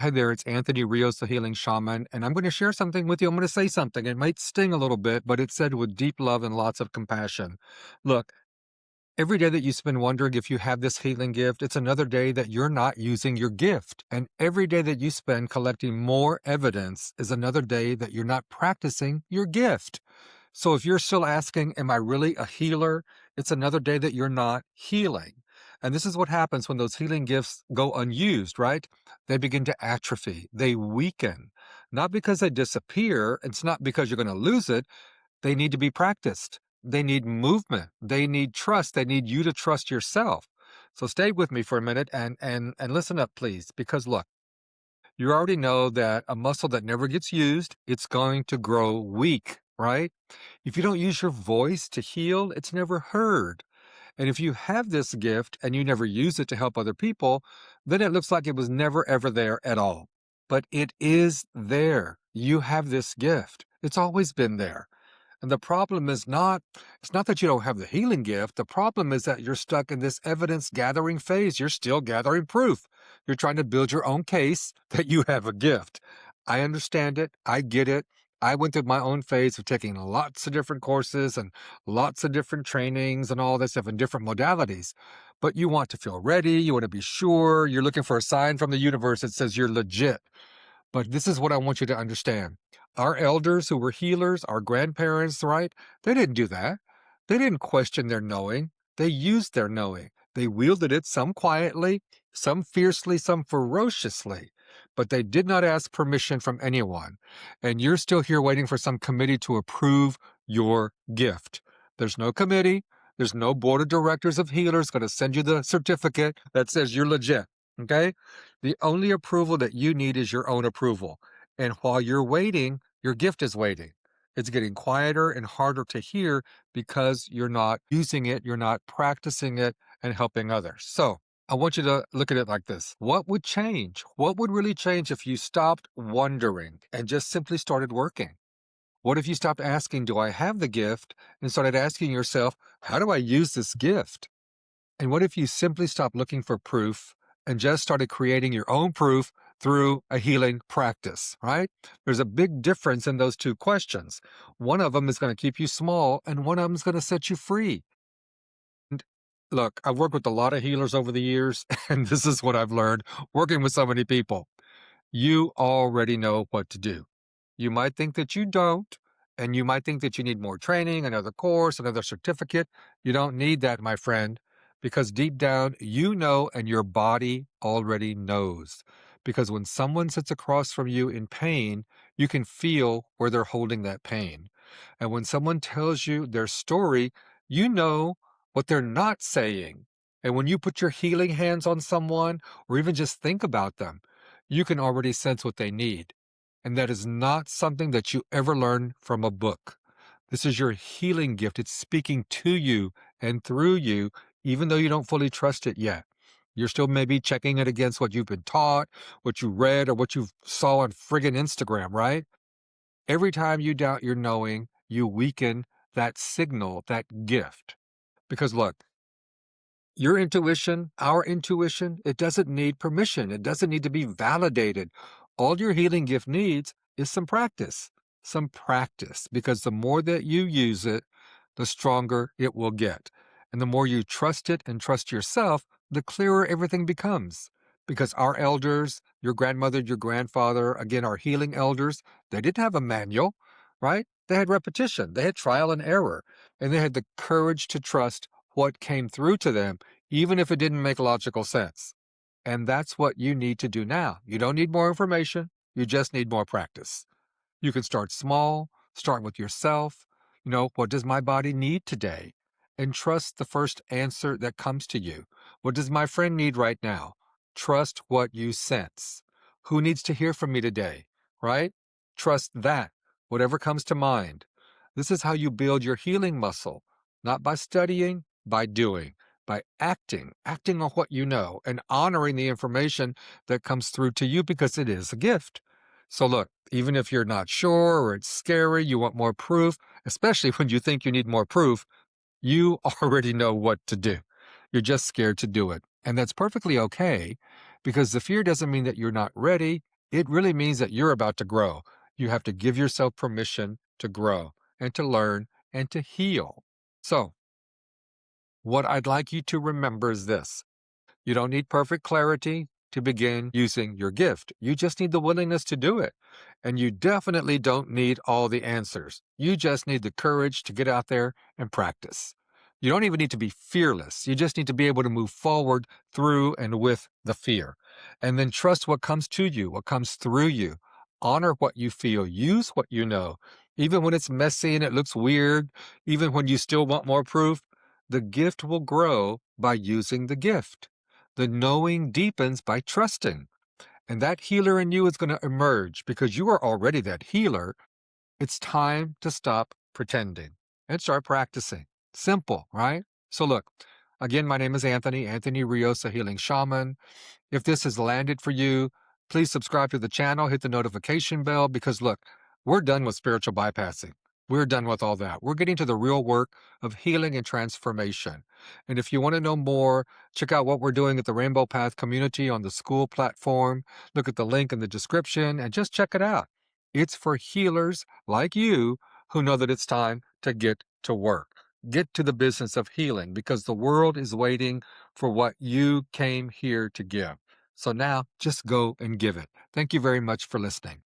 Hi there, it's Anthony Rios, the Healing Shaman, and I'm going to share something with you. I'm going to say something. It might sting a little bit, but it's said with deep love and lots of compassion. Look, every day that you spend wondering if you have this healing gift, it's another day that you're not using your gift. And every day that you spend collecting more evidence is another day that you're not practicing your gift. So if you're still asking, am I really a healer? It's another day that you're not healing. And this is what happens when those healing gifts go unused, right? They begin to atrophy, they weaken, not because they disappear. It's not because you're going to lose it. They need to be practiced. They need movement. They need trust. They need you to trust yourself. So stay with me for a minute and listen up, please, because look, you already know that a muscle that never gets used, it's going to grow weak, right? If you don't use your voice to heal, it's never heard. And if you have this gift and you never use it to help other people, then it looks like it was never ever there at all. But it is there. You have this gift. It's always been there. And the problem is not, it's not that you don't have the healing gift. The problem is that you're stuck in this evidence gathering phase. You're still gathering proof. You're trying to build your own case that you have a gift. I understand it. I get it. I went through my own phase of taking lots of different courses and lots of different trainings and all this stuff in different modalities. But you want to feel ready. You want to be sure. You're looking for a sign from the universe that says you're legit. But this is what I want you to understand. Our elders who were healers, our grandparents, right? They didn't do that. They didn't question their knowing. They used their knowing. They wielded it, some quietly, some fiercely, some ferociously. But they did not ask permission from anyone. And you're still here waiting for some committee to approve your gift. There's no committee. There's no board of directors of healers going to send you the certificate that says you're legit. Okay? The only approval that you need is your own approval. And while you're waiting, your gift is waiting. It's getting quieter and harder to hear because you're not using it, you're not practicing it and helping others. So I want you to look at it like this. What would change? What would really change if you stopped wondering and just simply started working? What if you stopped asking, do I have the gift? And started asking yourself, how do I use this gift? And what if you simply stopped looking for proof and just started creating your own proof through a healing practice, right? There's a big difference in those two questions. One of them is going to keep you small, and one of them is going to set you free. And look, I've worked with a lot of healers over the years, and this is what I've learned working with so many people. You already know what to do. You might think that you don't, and you might think that you need more training, another course, another certificate. You don't need that, my friend, because deep down, you know, and your body already knows. Because when someone sits across from you in pain, you can feel where they're holding that pain. And when someone tells you their story, you know what they're not saying. And when you put your healing hands on someone, or even just think about them, you can already sense what they need. And that is not something that you ever learn from a book. This is your healing gift. It's speaking to you and through you, even though you don't fully trust it yet. You're still maybe checking it against what you've been taught, what you read, or what you saw on friggin' Instagram, right? Every time you doubt your knowing, you weaken that signal, that gift. Because look, your intuition, our intuition, it doesn't need permission. It doesn't need to be validated. All your healing gift needs is some practice, because the more that you use it, the stronger it will get. And the more you trust it and trust yourself, the clearer everything becomes. Because our elders, your grandmother, your grandfather, again, our healing elders, they didn't have a manual, right? They had repetition, they had trial and error, and they had the courage to trust what came through to them, even if it didn't make logical sense. And that's what you need to do now. You don't need more information, you just need more practice. You can start small, start with yourself. What does my body need today? And trust the first answer that comes to you. What does my friend need right now? Trust what you sense. Who needs to hear from me today? Right? Trust that, whatever comes to mind. This is how you build your healing muscle, not by studying, by doing, by acting on what you know, and honoring the information that comes through to you because it is a gift. So look, even if you're not sure or it's scary, you want more proof, especially when you think you need more proof, you already know what to do. You're just scared to do it. And that's perfectly okay, because the fear doesn't mean that you're not ready. It really means that you're about to grow. You have to give yourself permission to grow and to learn and to heal. So, what I'd like you to remember is this: you don't need perfect clarity to begin using your gift. You just need the willingness to do it. And you definitely don't need all the answers. You just need the courage to get out there and practice. You don't even need to be fearless. You just need to be able to move forward through and with the fear. And then trust what comes to you, what comes through you. Honor what you feel. Use what you know. Even when it's messy and it looks weird, even when you still want more proof, the gift will grow by using the gift. The knowing deepens by trusting. And that healer in you is going to emerge because you are already that healer. It's time to stop pretending and start practicing. Simple, right? So, look, again, my name is Anthony Rios, a healing shaman. If this has landed for you, please subscribe to the channel, hit the notification bell, because look, we're done with spiritual bypassing. We're done with all that. We're getting to the real work of healing and transformation. And if you want to know more, check out what we're doing at the Rainbow Path community on the school platform. Look at the link in the description and just check it out. It's for healers like you who know that it's time to get to work. Get to the business of healing because the world is waiting for what you came here to give. So now just go and give it. Thank you very much for listening.